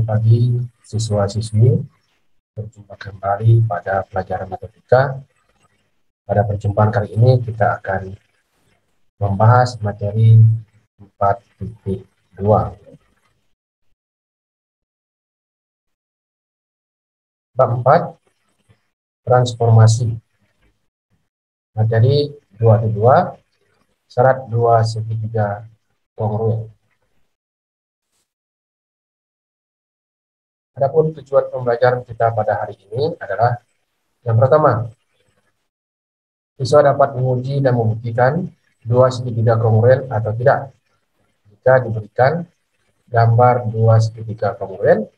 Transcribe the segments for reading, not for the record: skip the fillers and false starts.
pagi siswa-siswi, berjumpa kembali pada pelajaran matematika. Pada perjumpaan kali ini kita akan membahas materi 4.2. Bab 4, transformasi. Materi 2.2, syarat 2 segitiga kongruen. Adapun tujuan pembelajaran kita pada hari ini adalah yang pertama, siswa dapat menguji dan membuktikan 2 segitiga kongruen atau tidak jika diberikan gambar 2 segitiga kongruen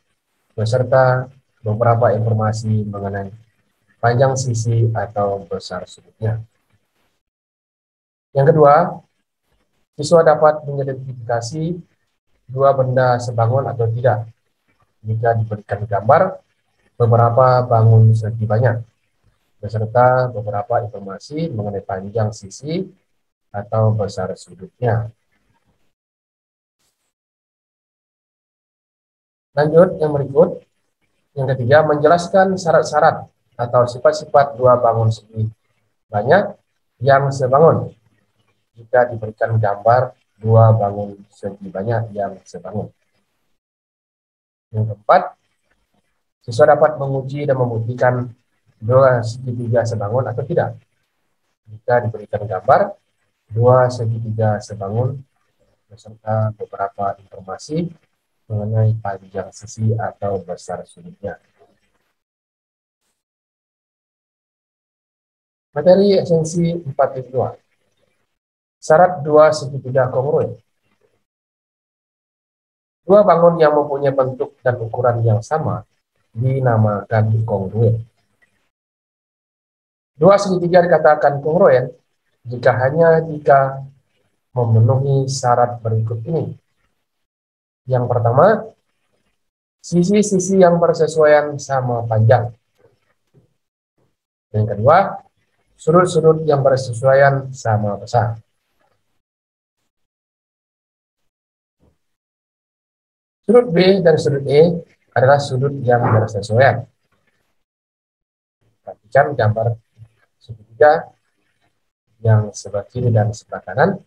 beserta beberapa informasi mengenai panjang sisi atau besar sudutnya. Yang kedua, siswa dapat mengidentifikasi 2 benda sebangun atau tidak jika diberikan gambar beberapa bangun segi banyak beserta beberapa informasi mengenai panjang sisi atau besar sudutnya. Lanjut yang berikut. Yang ketiga, menjelaskan syarat-syarat atau sifat-sifat 2 bangun segi banyak yang sebangun jika diberikan gambar 2 bangun segi banyak yang sebangun. Yang keempat, siswa dapat menguji dan membuktikan 2 segitiga sebangun atau tidak jika diberikan gambar 2 segitiga sebangun beserta beberapa informasi mengenai panjang sisi atau besar sudutnya. Materi esensi 4.2. Syarat 2 segitiga kongruen. 2 bangun yang mempunyai bentuk dan ukuran yang sama dinamakan kongruen. 2 segitiga dikatakan kongruen jika memenuhi syarat berikut ini. Yang pertama, sisi-sisi yang bersesuaian sama panjang. Yang kedua, sudut-sudut yang bersesuaian sama besar. Sudut B dan sudut E adalah sudut yang bersesuaian. Perhatikan gambar segitiga yang sebelah kiri dan sebelah kanan.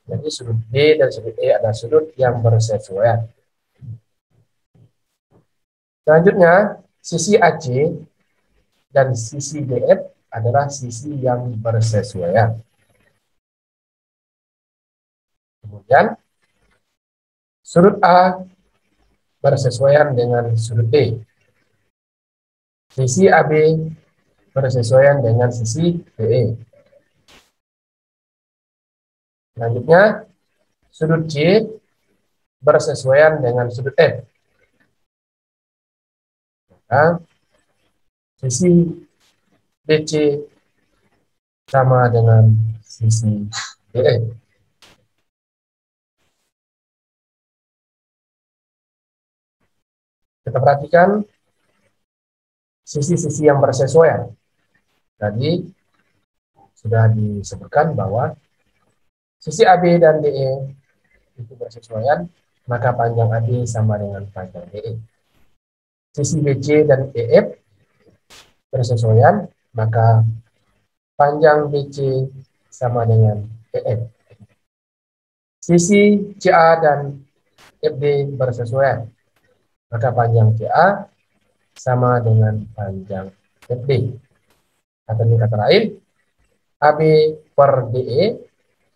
Jadi sudut B dan sudut E adalah sudut yang bersesuaian. Selanjutnya, sisi AC dan sisi DF adalah sisi yang bersesuaian. Kemudian, sudut A bersesuaian dengan sudut D. Sisi AB bersesuaian dengan sisi DE. Selanjutnya, sudut C bersesuaian dengan sudut F. Maka, sisi DC sama dengan sisi DE. Kita perhatikan sisi-sisi yang bersesuaian. Tadi sudah disebutkan bahwa sisi AB dan DE itu bersesuaian, maka panjang AB sama dengan panjang DE. Sisi BC dan EF bersesuaian, maka panjang BC sama dengan EF. Sisi CA dan FD bersesuaian, maka panjang CA sama dengan panjang FD. Atau dengan kata lain, AB per DE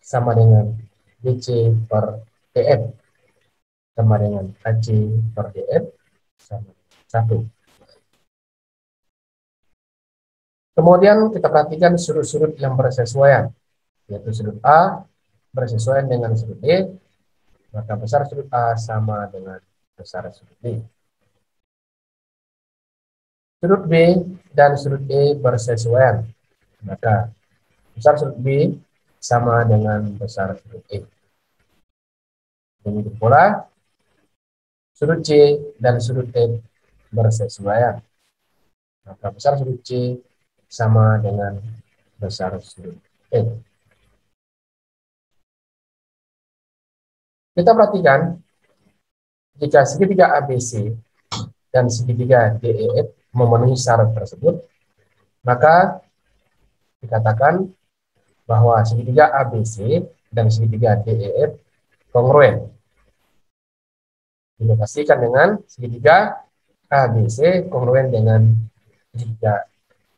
sama dengan BC per EF sama dengan AC per DF sama dengan 1. Kemudian kita perhatikan sudut-sudut yang bersesuaian, yaitu sudut A bersesuaian dengan sudut D, maka besar sudut A sama dengan besar sudut D. Sudut B dan sudut E bersesuaian, maka besar sudut B sama dengan besar sudut E. Begitu pula sudut C dan sudut E bersesuaian, maka besar sudut C sama dengan besar sudut E. Kita perhatikan Jika segitiga ABC dan segitiga DEF memenuhi syarat tersebut, maka dikatakan bahwa segitiga ABC dan segitiga DEF kongruen. Dinotasikan dengan segitiga ABC kongruen dengan segitiga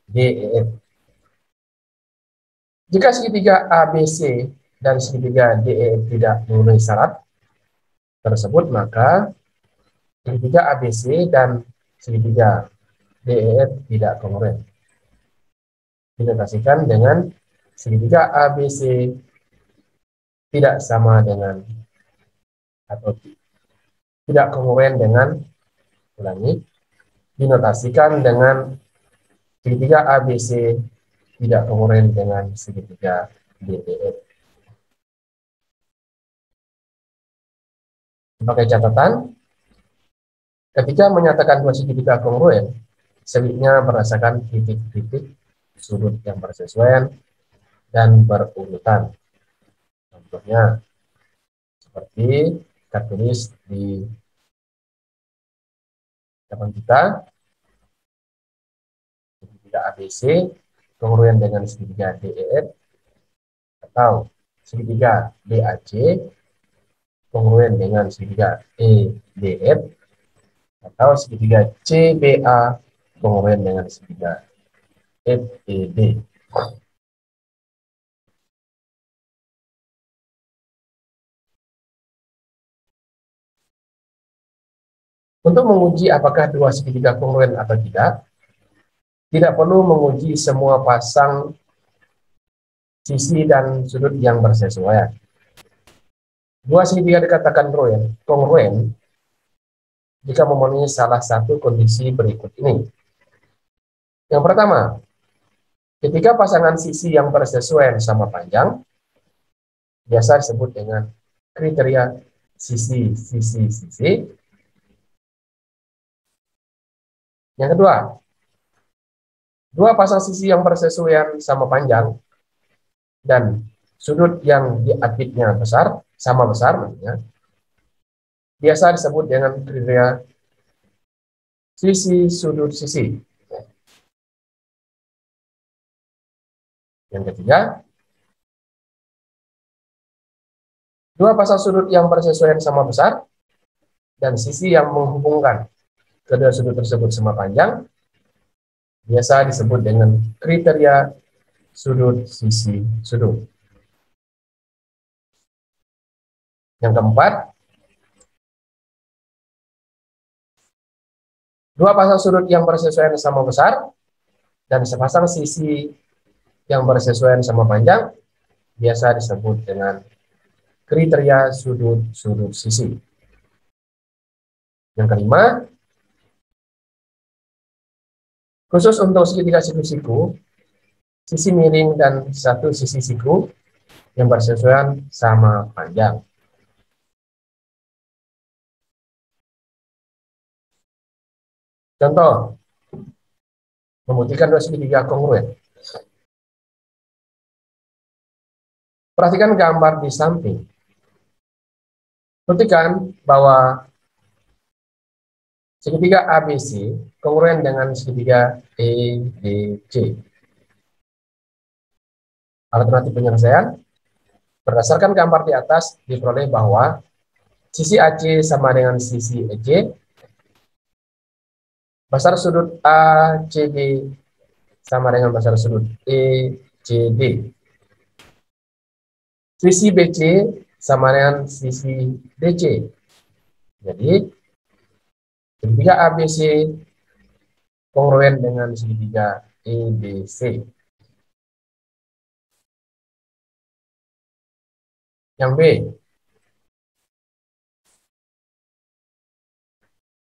DEF. Jika segitiga ABC dan segitiga DEF tidak memenuhi syarat tersebut, maka segitiga ABC dan segitiga DEF tidak kongruen. Dinotasikan dengan segitiga ABC tidak sama dengan atau tidak kongruen dengan, ulangi, dinotasikan dengan segitiga ABC tidak kongruen dengan segitiga DEF. Sebagai catatan, ketika menyatakan dua segitiga kongruen, seliknya berdasarkan titik-titik sudut yang bersesuaian dan berurutan. Contohnya, seperti kita tulis di depan kita, segitiga ABC kongruen dengan segitiga DEF, atau segitiga BAC kongruen dengan segitiga EDF, atau segitiga CBA kongruen dengan segitiga FED. Untuk menguji apakah dua segitiga kongruen atau tidak perlu menguji semua pasang sisi dan sudut yang bersesuaian. Dua segitiga dikatakan kongruen jika memenuhi salah satu kondisi berikut ini. Yang pertama, ketika pasangan sisi yang bersesuaian sama panjang, biasa disebut dengan kriteria sisi-sisi-sisi. Yang kedua, dua pasang sisi yang bersesuaian sama panjang dan sudut yang diapitnya sama besar, maksudnya, biasa disebut dengan kriteria sisi sudut sisi. Yang ketiga, dua pasang sudut yang bersesuaian sama besar dan sisi yang menghubungkan kedua sudut tersebut sama panjang, biasa disebut dengan kriteria sudut sisi sudut. Yang keempat, dua pasang sudut yang bersesuaian sama besar dan sepasang sisi yang bersesuaian sama panjang, biasa disebut dengan kriteria sudut-sudut sisi. Yang kelima, khusus untuk segitiga siku-siku, sisi miring dan satu sisi siku yang bersesuaian sama panjang. Contoh, membuktikan dua segitiga kongruen. Perhatikan gambar di samping. Buktikan bahwa segitiga ABC kongruen dengan segitiga EDC. Alternatif penyelesaian, berdasarkan gambar di atas diperoleh bahwa sisi AC sama dengan sisi EC, besar sudut ACB sama dengan besar sudut ECD. Sisi BC sama dengan sisi DC. Jadi, segitiga ABC kongruen dengan segitiga EBC. Yang B.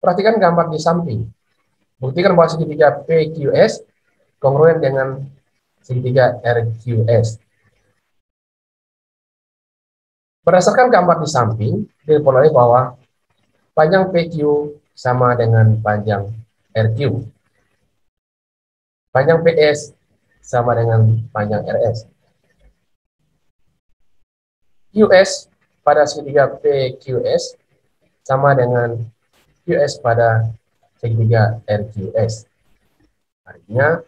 Perhatikan gambar di samping. Buktikan bahwa segitiga PQS kongruen dengan segitiga RQS. Berdasarkan gambar di samping, diperoleh bahwa panjang PQ sama dengan panjang RQ. Panjang PS sama dengan panjang RS. QS pada segitiga PQS sama dengan QS pada segitiga RQS. Artinya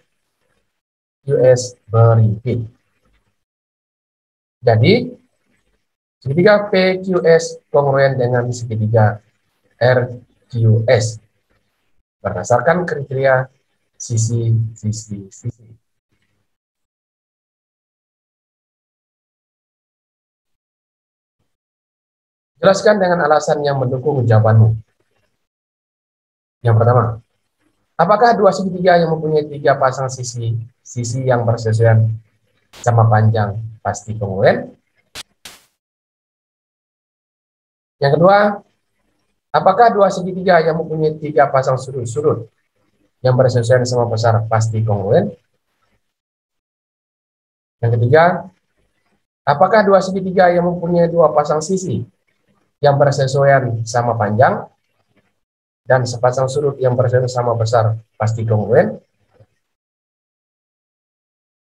QS berimpit. Jadi segitiga PQS kongruen dengan segitiga RQS berdasarkan kriteria sisi. Jelaskan dengan alasan yang mendukung jawabanmu. Yang pertama, apakah dua segitiga yang mempunyai tiga pasang sisi yang bersesuaian sama panjang pasti kongruen? Yang kedua, apakah dua segitiga yang mempunyai tiga pasang sudut-sudut yang bersesuaian sama besar pasti kongruen? Yang ketiga, apakah dua segitiga yang mempunyai dua pasang sisi yang bersesuaian sama panjang dan sepasang sudut yang bersesuaian sama besar pasti kongruen?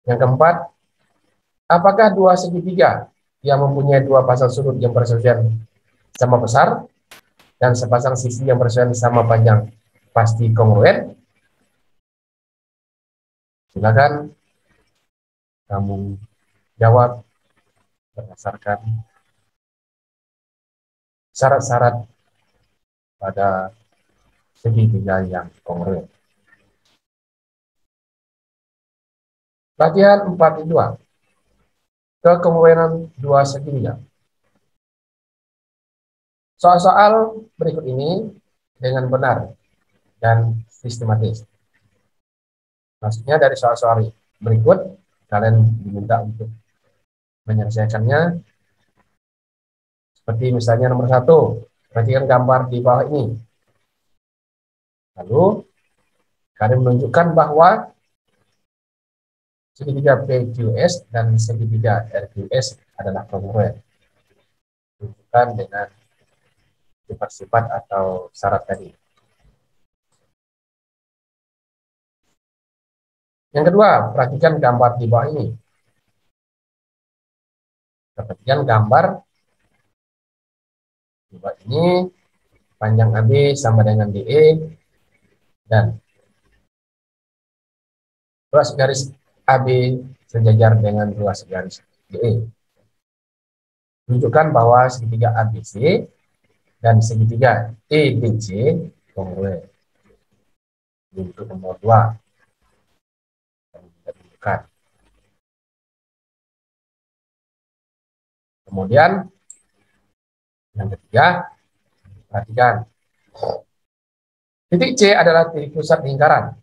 Yang keempat, apakah dua segitiga yang mempunyai dua pasang sudut yang bersesuaian sama besar dan sepasang sisi yang bersesuaian sama panjang pasti kongruen? Silakan kamu jawab berdasarkan syarat-syarat pada segitiga yang kongruen. Bagian 4.2. Kekongruenan dua segitiga. Soal-soal berikut ini dengan benar dan sistematis. Maksudnya dari soal-soal berikut, kalian diminta untuk menyelesaikannya. Seperti misalnya nomor 1, perhatikan gambar di bawah ini. Lalu, kalian menunjukkan bahwa segitiga PQS dan segitiga RQS adalah kongruen. Tunjukkan dengan sifat-sifat atau syarat tadi. Yang kedua, perhatikan gambar di bawah ini. Perhatikan gambar di bawah ini, panjang AB sama dengan DE, dan ruas garis AB sejajar dengan ruas garis DE. Tunjukkan bahwa segitiga ABC dan segitiga EDC kongruen. Untuk nomor 2. Kemudian yang ketiga, perhatikan. Titik C adalah titik pusat lingkaran.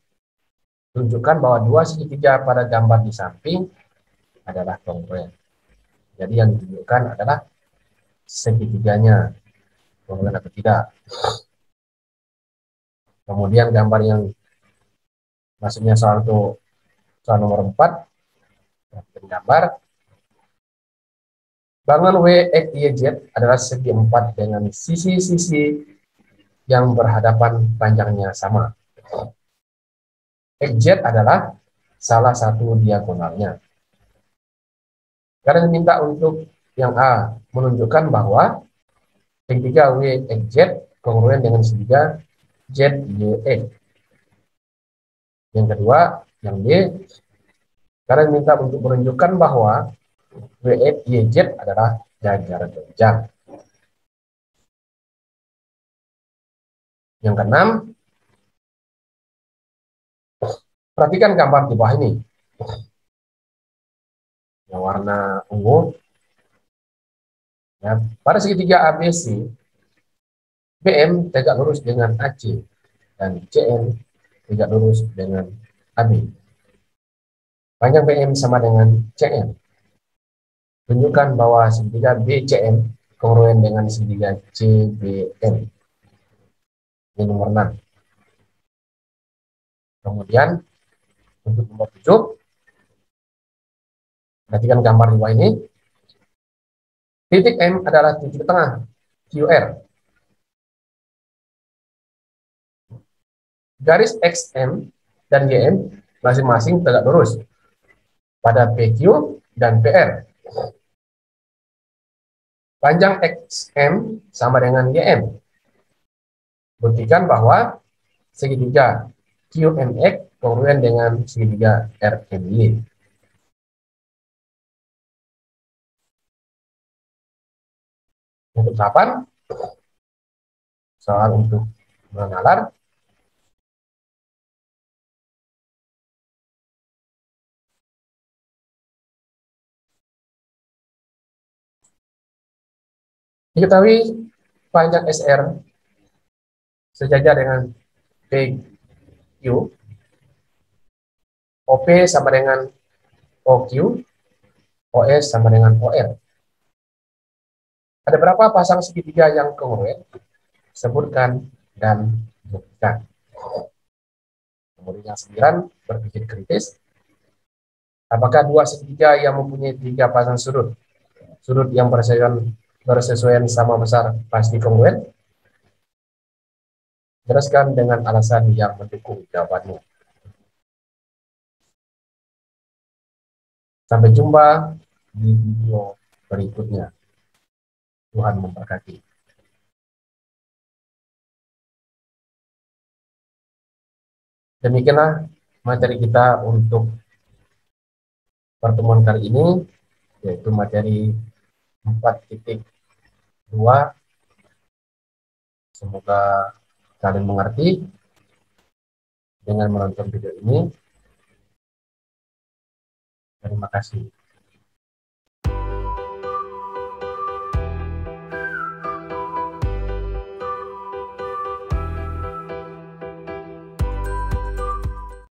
Tunjukkan bahwa dua segitiga pada gambar di samping adalah kongruen. Jadi yang ditunjukkan adalah segitiganya, kongruen atau tidak. Kemudian gambar yang maksudnya soal nomor 4, gambar bangun WXYZ adalah segi 4 dengan sisi-sisi yang berhadapan panjangnya sama. XZ adalah salah satu diagonalnya. Karena diminta untuk yang A menunjukkan bahwa segitiga WXZ kongruen dengan segitiga ZYX. Yang kedua, yang B, karena diminta untuk menunjukkan bahwa WXYZ adalah jajar genjang. Yang keenam, perhatikan gambar di bawah ini. Yang warna ungu. Ya, pada segitiga ABC, BM tegak lurus dengan AC dan CN tegak lurus dengan AB. Panjang BM sama dengan CN. Tunjukkan bahwa segitiga BCN kongruen dengan segitiga CBN. Ini nomor 6. Kemudian untuk nomor 7, perhatikan gambar di bawah ini. Titik M adalah titik tengah QR. Garis XM dan YM masing-masing tegak lurus pada PQ dan PR. Panjang XM sama dengan YM. Buktikan bahwa segitiga QMX kongruen dengan segitiga RMY. Untuk 8, soal untuk mengalar. Diketahui panjang SR sejajar dengan PQ, OP sama dengan OQ, OS sama dengan OR. Ada berapa pasang segitiga yang kongruen? Sebutkan dan buktikan. Kemudian yang 9, berpikir kritis. Apakah dua segitiga yang mempunyai 3 pasang sudut yang bersesuaian sama besar pasti kongruen? Jelaskan dengan alasan yang mendukung jawabanmu. Sampai jumpa di video berikutnya. Tuhan memberkati. Demikianlah materi kita untuk pertemuan kali ini, yaitu materi 4.2. Semoga kalian mengerti dengan menonton video ini. Terima kasih.